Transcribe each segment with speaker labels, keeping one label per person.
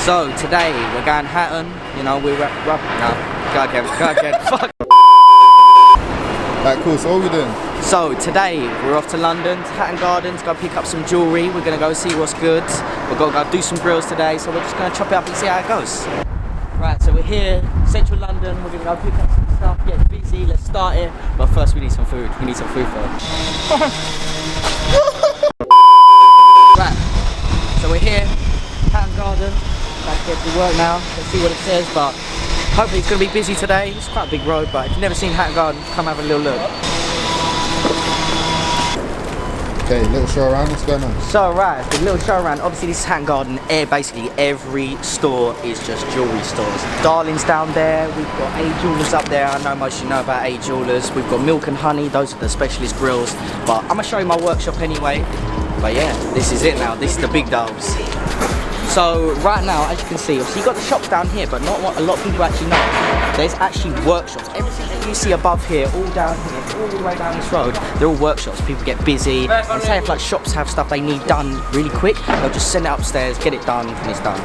Speaker 1: So today we're going Hatton, you know, we're no, go again, fuck.
Speaker 2: Right, cool, so what are we doing?
Speaker 1: So today we're off to London, to Hatton Gardens, go pick up some jewellery, we're gonna go see what's good. We're gonna go do some grills today, so we're just gonna chop it up and see how it goes. Right, so we're here, central London, we're gonna go pick up some stuff, get busy, let's start it. But first we need some food, first. Right, so we're here, Hatton Garden. About to get to work now, let's see what it says, but hopefully it's going to be busy today. It's quite a big road, but if you've never seen Hatton Garden, come have a little look.
Speaker 2: Okay, little show around, what's going on?
Speaker 1: So right, the little show around, obviously this is Hatton Garden, basically every store is just jewellery stores. Darling's down there, we've got A Jewellers up there, I know most of you know about A Jewellers. We've got Milk and Honey, those are the specialist grills, but I'm going to show you my workshop anyway. But yeah, this is it now, this is the big dogs. So right now, as you can see, obviously you've got the shops down here, but not what a lot of people actually know. There's actually workshops. Everything that you see above here, all down here, all the way down this road, they're all workshops. People get busy, and say if like shops have stuff they need done really quick, they'll just send it upstairs, get it done, and it's done.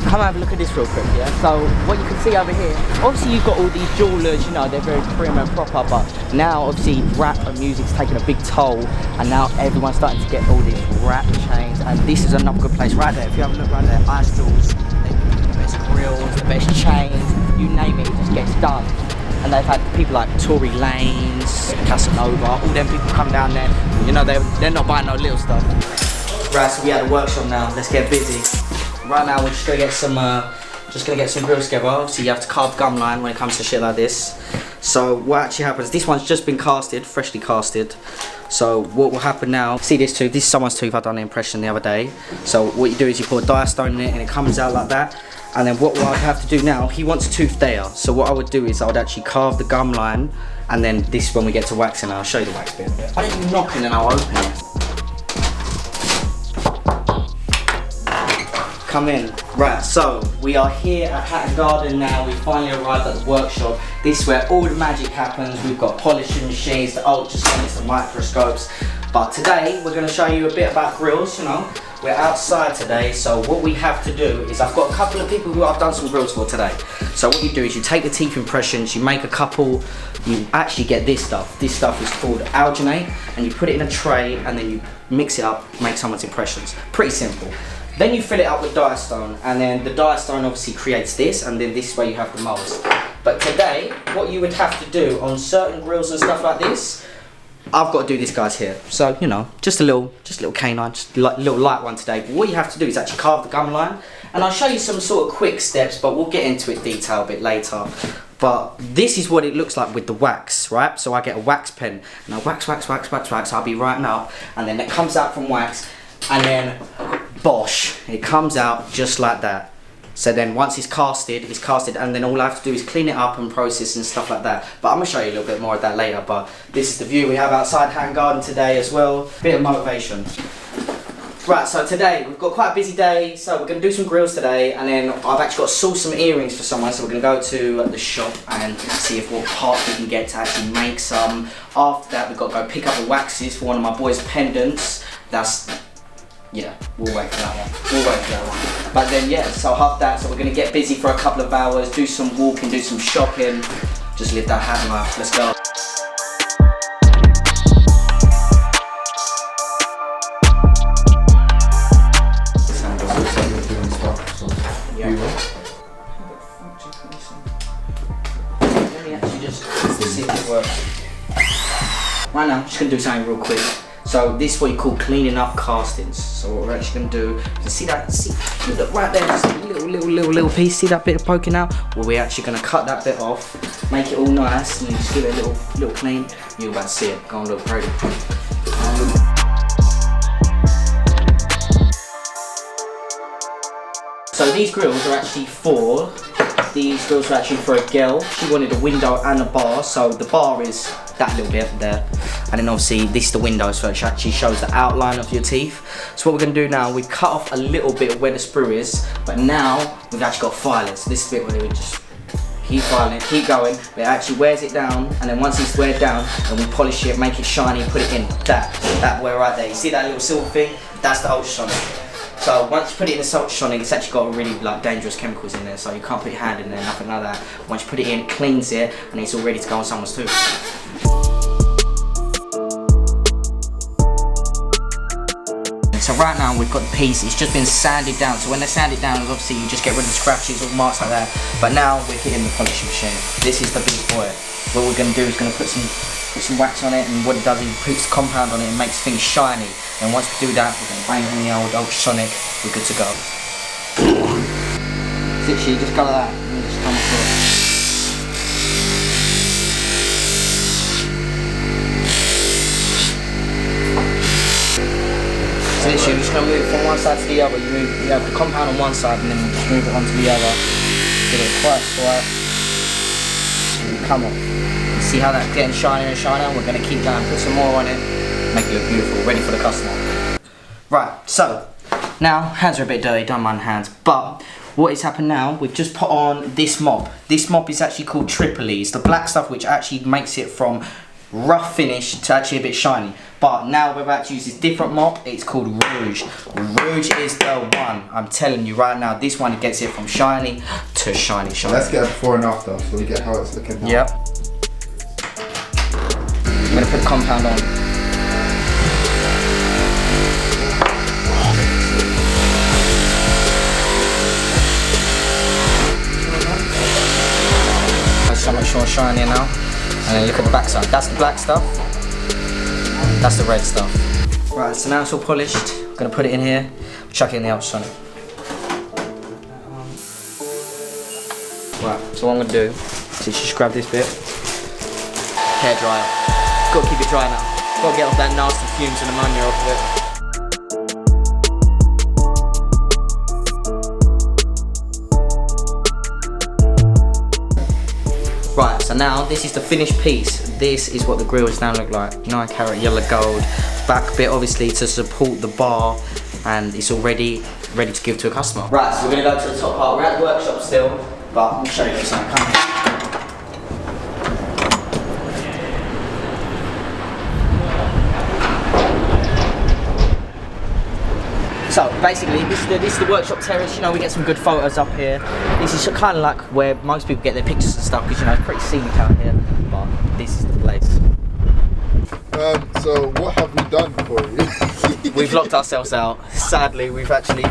Speaker 1: Come have a look at this real quick, yeah? So what you can see over here, obviously you've got all these jewellers, you know, they're very prim and proper, but now obviously rap and music's taking a big toll, and now everyone's starting to get all these rap chains, and this is another good place right there. If you have a look right there, Ice Jewels, they've got the best grills, the best chains, you name it, it just gets done. And they've had people like Tory Lanez, Casanova, all them people come down there, you know, they're not buying no little stuff. Right, so we at the workshop now, let's get busy. Right now we're just gonna get some grills together. Obviously you have to carve gum line when it comes to shit like this. So what actually happens, this one's just been casted, freshly casted. So what will happen now, see this tooth, this is someone's tooth, I done an impression the other day. So what you do is you put a diastone in it and it comes out like that. And then what I'd have to do now, he wants a tooth there. So what I would do is I would actually carve the gum line, and then this when we get to waxing, I'll show you the wax bit. I didn't knock it and I'll open it. Come in. Right, so we are here at Hatton Garden now. We finally arrived at the workshop. This is where all the magic happens. We've got polishing machines, the ultrasonics, the microscopes. But today we're going to show you a bit about grills, you know. We're outside today, so what we have to do is I've got a couple of people who I've done some grills for today. So what you do is you take the teeth impressions, you make a couple, you actually get this stuff. This stuff is called alginate, and you put it in a tray and then you mix it up, make someone's impressions. Pretty simple. Then you fill it up with diastone, and then the diastone obviously creates this, and then this way you have the molds. But today, what you would have to do on certain grills and stuff like this, I've got to do this guys here. So, you know, just a little canine, just a little light one today. But what you have to do is actually carve the gum line, and I'll show you some sort of quick steps, but we'll get into it detail a bit later. But this is what it looks like with the wax, right? So I get a wax pen, and I wax, I'll be writing up, and then it comes out from wax, and then bosh, it comes out just like that. So then once it's casted, and then all I have to do is clean it up and process and stuff like that. But I'm going to show you a little bit more of that later. But this is the view we have outside Hatton Garden today as well. Bit of motivation. Right, so today we've got quite a busy day, so we're going to do some grills today, and then I've actually got to source some earrings for someone, so we're going to go to the shop and see if what parts we can get to actually make some. After that we've got to go pick up the waxes for one of my boys' pendants. Yeah, we'll wait for that one. But then yeah, so after that, so we're going to get busy for a couple of hours, do some walking, do some shopping, just live that Hatton life. Let's go. Let me actually just see if it works. Right now, I'm just going to do something real quick. So this is what you call cleaning up castings. So what we're actually going to do, you see that, look right there, just a little piece, see that bit poking out? Well, we're actually going to cut that bit off, make it all nice, and then just give it a little clean. You're about to see it, go and look pretty. So these grills are actually for a girl. She wanted a window and a bar, so the bar is that little bit there. And then obviously this is the window, so it actually shows the outline of your teeth. So what we're going to do now, we cut off a little bit of where the sprue is, but now we've actually got to file it. So this is the bit where we just keep filing it, keep going, but it actually wears it down, and then once it's weared down, then we polish it, make it shiny, put it in. That wear right there. You see that little silver thing? That's the ultrasonic. So once you put it in the ultrasonic, it's actually got really like dangerous chemicals in there, so you can't put your hand in there, nothing like that. Once you put it in, it cleans it, and it's all ready to go on someone's tooth. So right now we've got the piece, it's just been sanded down, so when they sand it down, obviously you just get rid of the scratches or marks like that, but now we're hitting the polishing machine. This is the big boy. What we're going to do is going to put some wax on it, and what it does is it puts compound on it and makes things shiny, and once we do that, we're going to bang in the old ultrasonic, we're good to go. Literally just go like that, and just come across. So literally, you're just going to move it from one side to the other. You have the compound on one side and then you just move it onto the other. Give it a quiet swipe. And come on. You see how that's getting shinier and shinier? We're going to keep going, put some more on it, make it look beautiful, ready for the customer. Right, so now hands are a bit dirty, don't mind hands, but what has happened now, we've just put on this mop. This mop is actually called Tripoli. It's the black stuff which actually makes it from rough finish to actually a bit shiny. But now we're about to use this different mop. It's called Rouge. Rouge is the one. I'm telling you right now, this one gets it from shiny to shiny.
Speaker 2: Let's get a before and after so we get how it's looking now.
Speaker 1: Yep. I'm going to put the compound on. It's so much more shinier now. And then look at the back side. That's the black stuff. That's the red stuff. Right, so now it's all polished. I'm going to put it in here. Chuck it in the ultrasonic. Right, so what I'm going to do is just grab this bit. Hair dryer. Got to keep it dry now. Got to get off that nasty fumes and ammonia off of it. Right, so now this is the finished piece. This is what the grill is now look like. 9 carat yellow gold. Back bit obviously to support the bar, and it's already ready to give to a customer. Right, so we're going to go to the top part. We're at the workshop still, but I'll show you something. Come here. So basically, this is the workshop terrace. You know, we get some good photos up here. This is kind of like where most people get their pictures and stuff, because you know it's pretty scenic out here. But this is the place.
Speaker 2: So what have we done for you?
Speaker 1: We've locked ourselves out. Sadly, we've actually.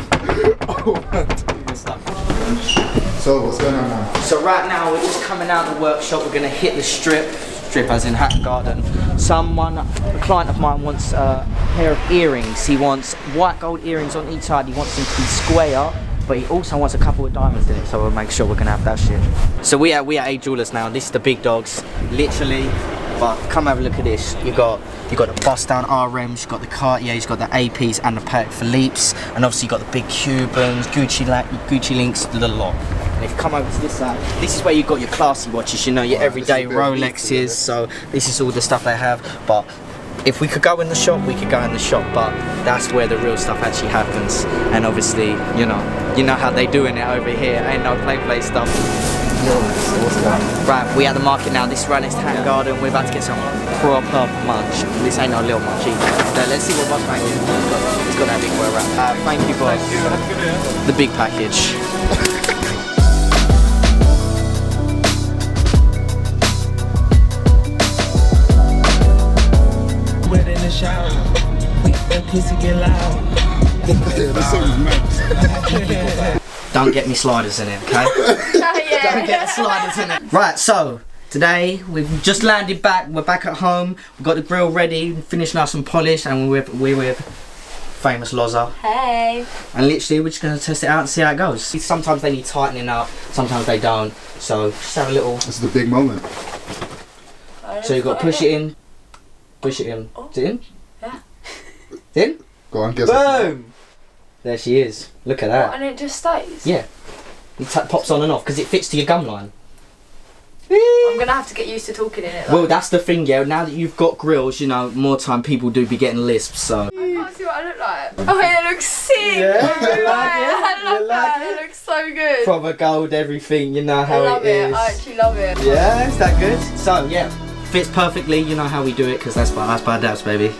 Speaker 2: So what's going on now?
Speaker 1: So right now we're just coming out of the workshop. We're gonna hit the strip as in Hatton Garden. A client of mine wants a pair of earrings. He wants white gold earrings on each side. He wants them to be square, but he also wants a couple of diamonds in it. So we'll make sure we're gonna have that shit. So we are A Jewelers now. This is the big dogs, literally. But come have a look at this. You got the bust down RMs, you got the Cartiers, you got the APs and the Patek Philippe's, and obviously you got the big Cubans, Gucci links, the lot. And if you come over to this side, this is where you got your classy watches, you know, your everyday Rolexes. So this is all the stuff they have. But if we could go in the shop, we could go in the shop. But that's where the real stuff actually happens. And obviously, you know how they doing it over here. Ain't no play stuff. Right, we at the market now. This is right next to Hatton Garden. We're about to get some proper munch. This ain't no little munch either. So let's see what Boss Man is. He's got that big boy wrap. Thank you, boss. The big package.
Speaker 3: Wet in the shower, that pussy get loud.
Speaker 2: This song is mad.
Speaker 1: Don't get me sliders in it, okay? Don't get the sliders in it. Right, so today we've just landed back. We're back at home. We've got the grill ready, finished now some polish, and we're with famous Loza.
Speaker 4: Hey.
Speaker 1: And literally we're just gonna test it out and see how it goes. Sometimes they need tightening up, sometimes they don't. So just have a little.
Speaker 2: This is the big moment.
Speaker 1: So you've got to push it in. Push it in.
Speaker 4: Oh.
Speaker 1: Is it in?
Speaker 4: Yeah.
Speaker 1: In?
Speaker 2: Go on, guess.
Speaker 1: Boom! There she is. Look at that.
Speaker 4: What, and it just stays?
Speaker 1: Yeah. It pops on and off because it fits to your gum line.
Speaker 4: I'm going to have to get used to talking in it. Though.
Speaker 1: Well, that's the thing, yeah. Now that you've got grills, you know, more time people do be getting lisps, so.
Speaker 4: I can't see what I look like. Oh, it looks sick!
Speaker 1: Yeah? You like it?
Speaker 4: I love
Speaker 1: You
Speaker 4: that.
Speaker 1: like
Speaker 4: It looks so good.
Speaker 1: Proper gold, everything, you know how
Speaker 4: I love
Speaker 1: it is.
Speaker 4: I actually love it.
Speaker 1: Yeah, is that good? So, yeah, fits perfectly, you know how we do it, because that's IceByDapz, baby.